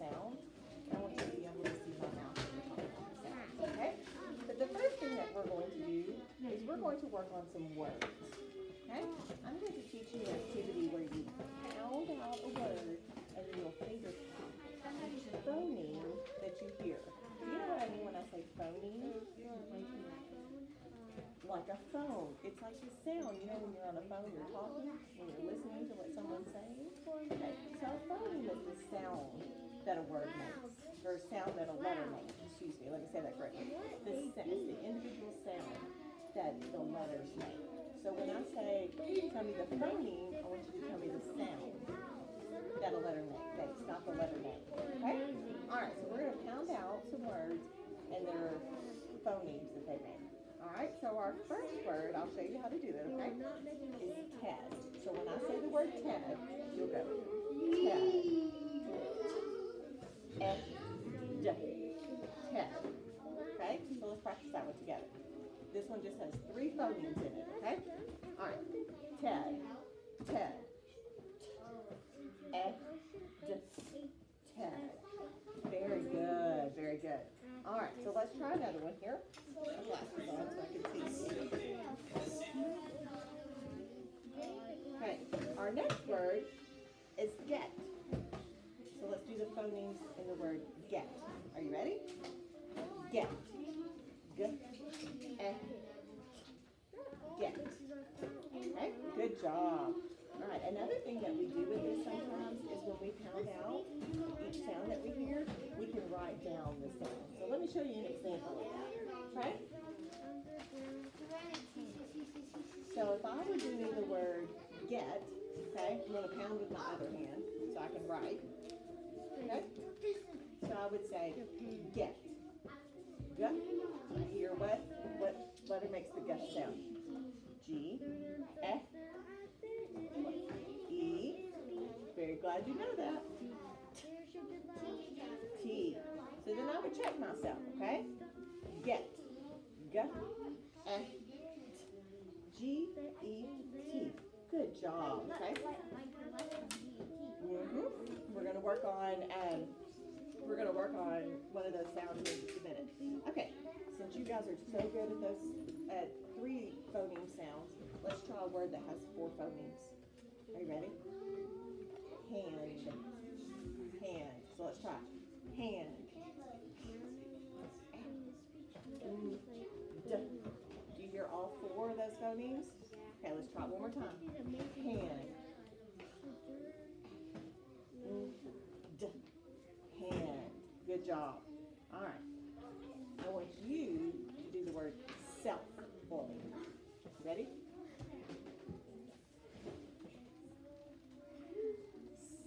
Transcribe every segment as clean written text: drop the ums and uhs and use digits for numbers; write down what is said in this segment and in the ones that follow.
sound. And I want you to be able to see my mouth when we're talking about the sounds, okay? But the first thing that we're going to do is we're going to work on some words, okay? I'm going to teach you an activity where you pound out a word and then you'll fingertip each phoneme that you hear. Do you know what I mean when I say phoneme? Like a phone. It's like the sound. You know when you're on a phone, you're talking, when you're listening to what someone's saying? Okay. So a phoneme is the sound that a word makes, or sound that a letter makes. Excuse me, let me say that correctly. It's the individual sound that the letters make. So when I say, tell me the phoneme, I want you to tell me the sound that a letter makes, not the letter name. Okay? Alright, so we're going to pound out some words and their phonemes that they make. Alright, so our first word, I'll show you how to do it, okay, is Ted. So when I say the word Ted, you'll go Ted. Ted. Okay, so let's practice that one together. This one just has 3 phonemes in it, okay? Alright, Ted, Ted. Ted. Very good, very good. Alright, so let's try another one here. My glasses on so I can see. Okay, our next word is get. So let's do the phonemes in the word get. Are you ready? Get. G. Get. Okay, good job. Alright, another thing that we do with this sometimes is when we pound out each sound that we hear, we can write down the sound. So let me show you an example of that. Okay? So if I were doing the word get, okay, I'm going to pound with my other hand so I can write. Okay? So I would say get. G. I hear what letter makes the gut sound? G. F. E. Very glad you know that. T. So then I would check myself, okay? Get. G. F. G. E. T. Good job, okay? We're gonna work on one of those sounds in just a minute. Okay, since you guys are so good at those at 3 phoneme sounds, let's try a word that has 4 phonemes. Are you ready? Hand. Hand. So let's try. Hand. D. Do you hear all 4 of those phonemes? Okay, let's try it one more time. Hand. D. Hand. Good job. All right. I want you to do the word self for me. Ready?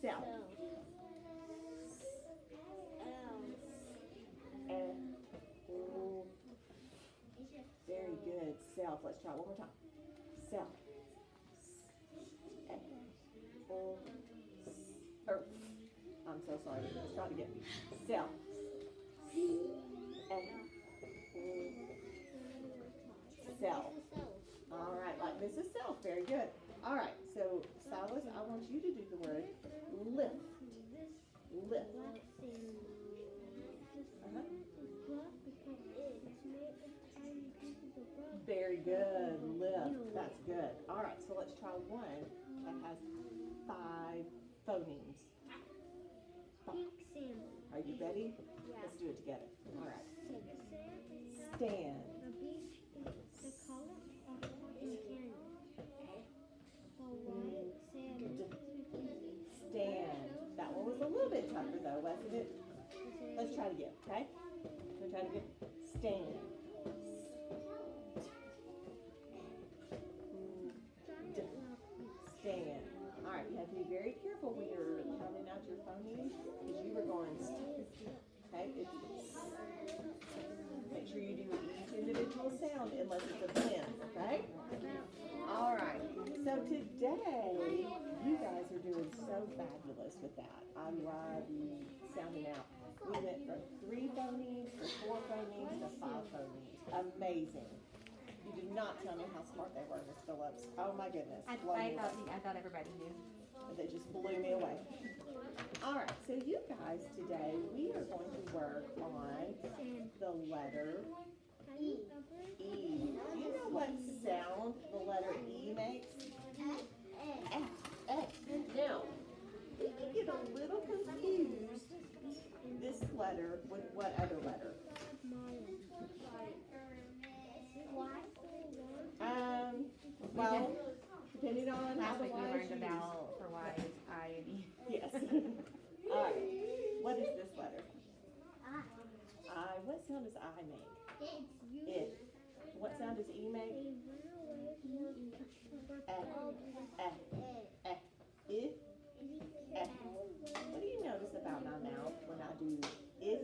Self. Very good. Self. Let's try it one more time. Self. I'm so sorry. Let's try it again. Self. Self. All right, like Mrs. Self. Very good. All right, so Silas, I want you to do the word lift. Lift. Very good. Lift. That's good. All right, so let's try one that has 5 phonemes. Fox. Are you ready? Yeah. Let's do it together. All right. Stand. Stand. That one was a little bit tougher though, wasn't it? Let's try it again, okay? We'll try it again. Stand. Stand. All right, you have to be very careful when you're pounding out your phonemes because you were going, okay? Make sure you do each individual sound unless it's a blend, okay? All right, so today you guys are doing so fabulous with that. I love you sounding out. We went from 3 phonemes to 4 phonemes to 5 phonemes. Amazing. You did not tell me how smart they were, Miss Phillips. Oh my goodness. I thought everybody knew. They just blew me away. All right, So you guys today, we are going to work on the letter E. Do you know what sound the letter E makes? Now, we can get a little confused, this letter, with what other letter? Well, depending on how Last the week we Y is learned used. about for Y is I and E. Yes. All right. What is this letter? I. What sound does I make? It. What sound does E make? If. What do you notice about my mouth when I do if?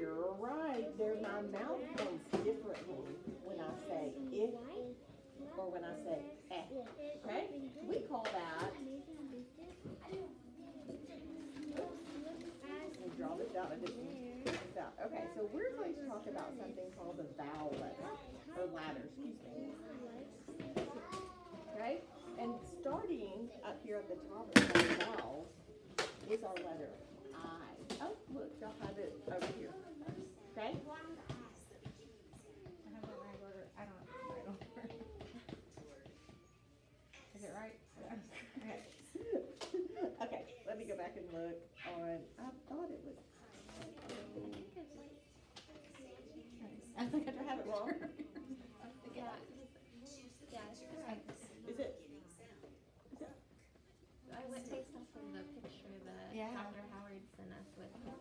You're right. My mouth goes differently when I say if or when I say okay? We call that. Let me draw this out. I didn't put this out. Okay, so we're going to talk about something called the vowel letter or ladder. Excuse me. Okay, and starting up here at the top of the vowels is our letter I. Oh, look, y'all have it over here. Okay? I have the right order. I don't have the right order. Is it right? Okay. Okay, let me go back and look on, I thought it was, I think I have it wrong. Is it? Is it? I went based off of the picture that Yeah. Dr. Howard sent us with the sound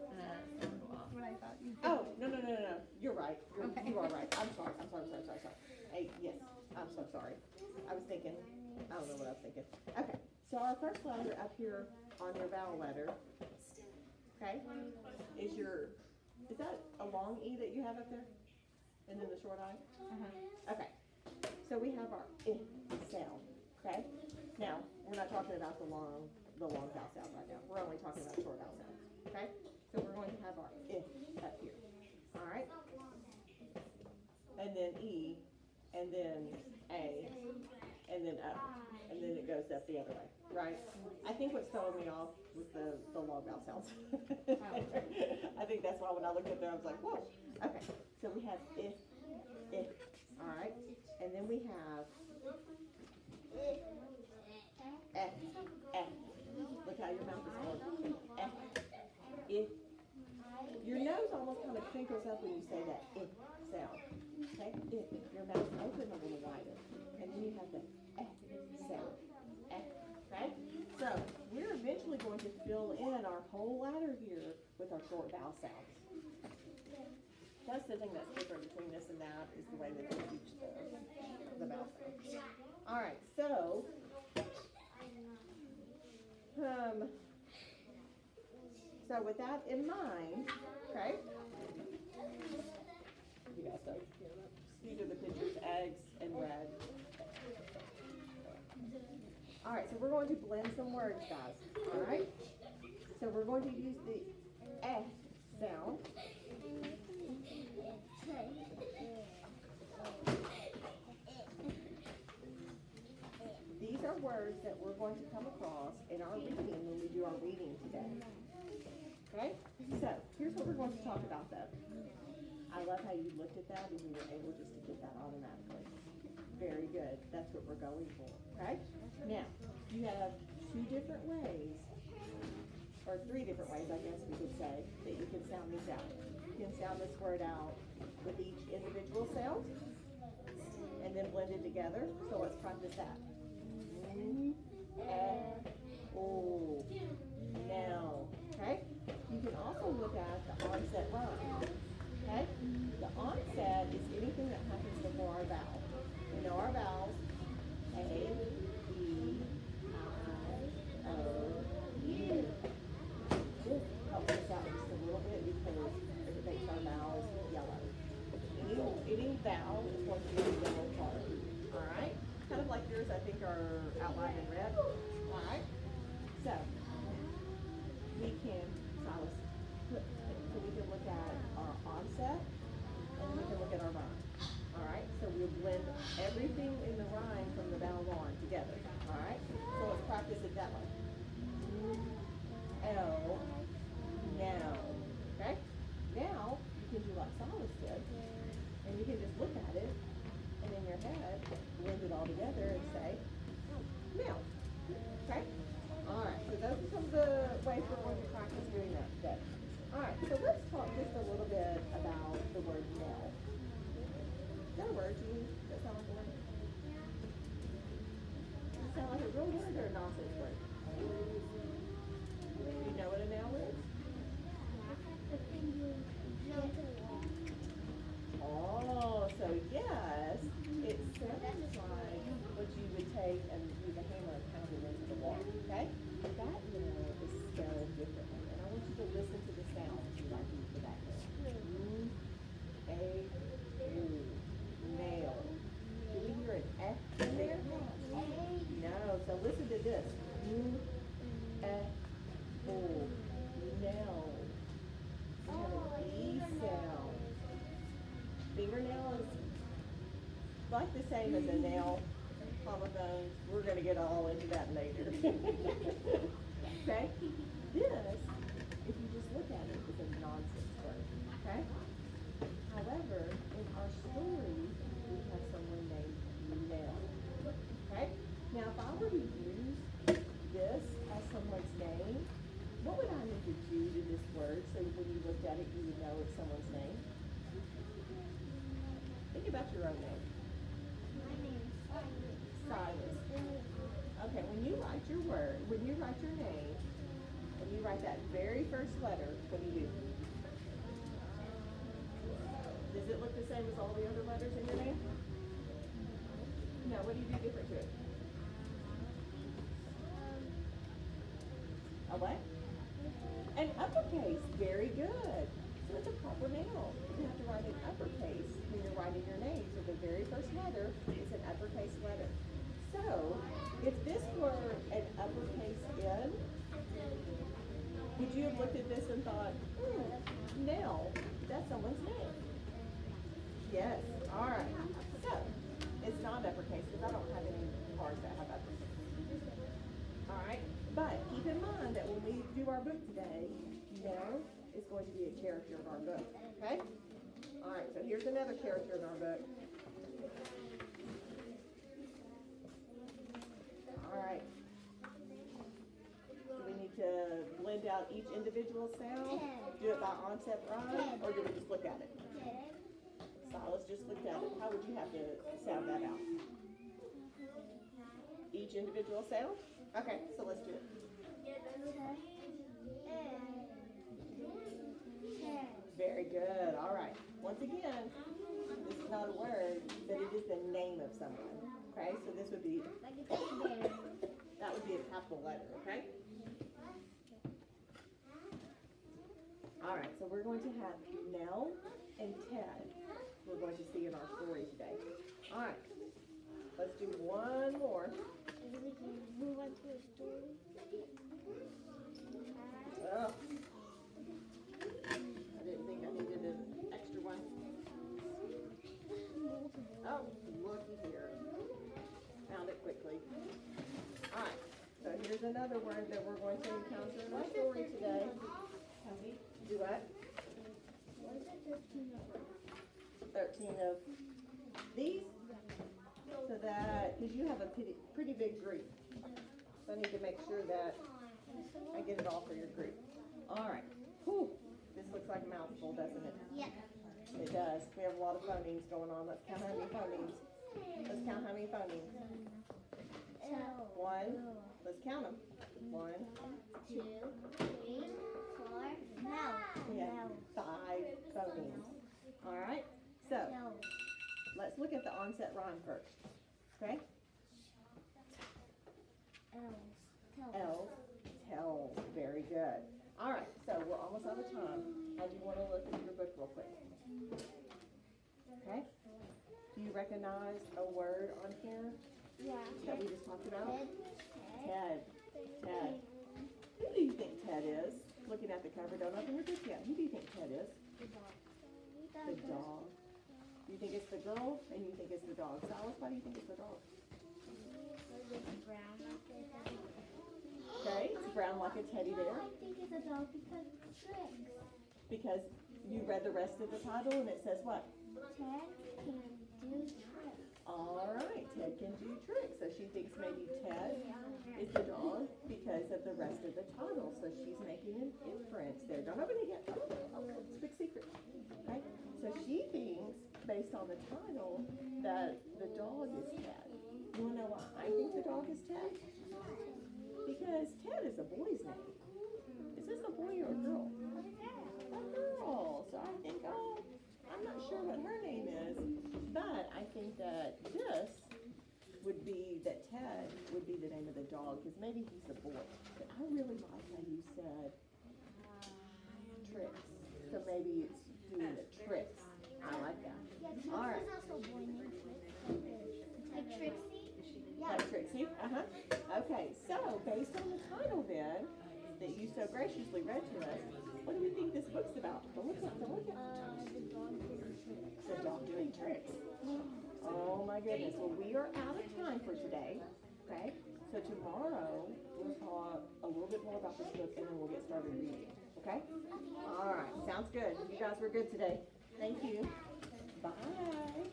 wall. What I thought you Oh, no. You're right. Okay. You are right. I'm sorry. Hey, yes, I'm so sorry. I was thinking, I don't know what I was thinking. Okay, so our first letter up here on your vowel letter, okay, is that a long E that you have up there? And then the short I? Okay, so we have our I sound, okay? Now, we're not talking about the long vowel sound right now. We're only talking about short vowel sounds, okay? So we're going to have our I up here, all right? And then E, and then A, and then up, and then it goes up the other way, right? I think what's throwing me off was the long vowel sounds. I think that's why when I looked at there, I was like, whoa. Okay, so we have I, all right? And then we have F. Look how your mouth is going. F. I. Your nose almost kind of crinkles up when you say that I sound. Okay? Your mouth opens a little wider. And then you have the sound. Okay? So we're eventually going to fill in our whole ladder here with our short vowel sounds. That's the thing that's different between this and that is the way that they teach the vowel sounds. All right, so with that in mind, okay? You guys know, these are the pictures, eggs and red. All right, so we're going to blend some words, guys. All right? So we're going to use the F sound. These are words that we're going to come across in our reading when we do our reading today. Okay? So, here's what we're going to talk about though. I love how you looked at that and you were able just to get that automatically. Very good. That's what we're going for. Okay? Now, you have two different ways, or three different ways, I guess we could say, that you can sound this out. You can sound this word out with each individual sound, and then blend it together. So let's practice that. O. Now, okay? You can also look at the onset rhyme. Okay? The onset is anything that happens before our vowel. We know our vowels: A, E, I, O, U. This helps us out just a little bit because it makes our vowels yellow. Any vowel is going to be a yellow part. All right? Kind of like yours, I think, are outlined in red. All right? So we can look at you can just look at it and in your head blend it all together and say, now. Okay? Alright, so those are some of the ways we're going to practice doing that today. Alright, so let's talk just a little bit about the word now. Is that a word to you? Does that sound like a word? Does it sound like a real word or a nonsense word? Do you know what a now is? Oh, so yes, it sounds like what you would take and use a hammer and pound it into the wall, okay? But that nail is spelled differently, and I want you to listen to the sounds you like to use for that nail. Nail. Do we hear an F there? No, so listen to this. Nail. We have an E sound. Fingernail is like the same as a nail, homophones. We're going to get all into that later. Okay? This, if you just look at it, is a nonsense word. Okay? However, in our story, we have someone named Nell. Okay? Now, if I were to use this as someone's name, what would I need to do to this word so when you looked at it, you would know it's someone's name? Think about your own name. My name is Silas. Okay, when you write your word, when you write your name, and you write that very first letter, what do? Does it look the same as all the other letters in your name? No, what do you do different to it? A what? An uppercase, very good. So it's a proper nail. You have to write an uppercase when you're writing your name. So the very first letter is an uppercase letter. So if this were an uppercase N, would you have looked at this and thought, Nell, that's someone's name? Yes, all right. So it's not uppercase because I don't have any cards that have uppercase. All right, but keep in mind that when we do our book today, Nell is going to be a character of our book, okay? All right, so here's another character in our book. All right. Do we need to blend out each individual sound? Do it by onset rhyme, or do we just look at it? Silas just looked at it. How would you have to sound that out? Each individual sound? Okay, so let's do it. Very good. All right. Once again, this is not a word, but it is the name of someone. Okay, so this would be, that would be a capital letter, okay? All right, so we're going to have Nell and Ted. We're going to see in our story today. All right, let's do one more. Move on to a story. Oh. I didn't think I needed an extra one. Oh, looky here. Found it quickly. All right, so here's another word that we're going to encounter in our story today. Do what? What is it 13 of? 13 of these? So that, because you have a pretty big group. So I need to make sure that I get it all for your group. All right. Whew. This looks like a mouthful, doesn't it? Yeah. It does. We have a lot of phonemes going on. Let's count how many phonemes. Let's count how many phonemes. One. Let's count them. 1, 2, 3, 4. No. we have 5 phonemes. All right. So let's look at the onset rhyme first. Okay? L, tells. Very good. All right, so we're almost out of time. I do want to look at your book real quick. Okay? Do you recognize a word on here Yeah. that we just talked about? Ted. Ted. Who do you think Ted is? Looking at the cover, don't open your book yet. Who do you think Ted is? The dog. You think it's the girl, and you think it's the dog. Silas, why do you think it's the dog? Okay, it's brown like a teddy bear. I think it's a dog because it's tricks. Because you read the rest of the title and it says what? Ted can do tricks. All right, Ted can do tricks. So she thinks maybe Ted is the dog because of the rest of the title. So she's making an inference there. Don't open it yet. Oh, it's a big secret. Okay? So she thinks, based on the title, that the dog is Ted. You wanna know why I think the dog is Ted? Because Ted is a boy's name. Is this a boy or a girl? A girl. So I think, oh, I'm not sure what her name is, but I think that this would be, that Ted would be the name of the dog, because maybe he's a boy. But I really like how you said tricks. So maybe it's doing the tricks. I like that. Yeah, All right. there's also a boy named Trixie. Like Trixie? Yeah. Like Trixie? Okay, so based on the title then, that you so graciously read to us, what do we think this book's about? Don't look up, don't look up. The dog doing tricks. The dog doing tricks. Oh my goodness. Well, we are out of time for today. Okay? So tomorrow we'll talk a little bit more about this book and then we'll get started reading. Okay? All right. Sounds good. You guys were good today. Thank you. Bye.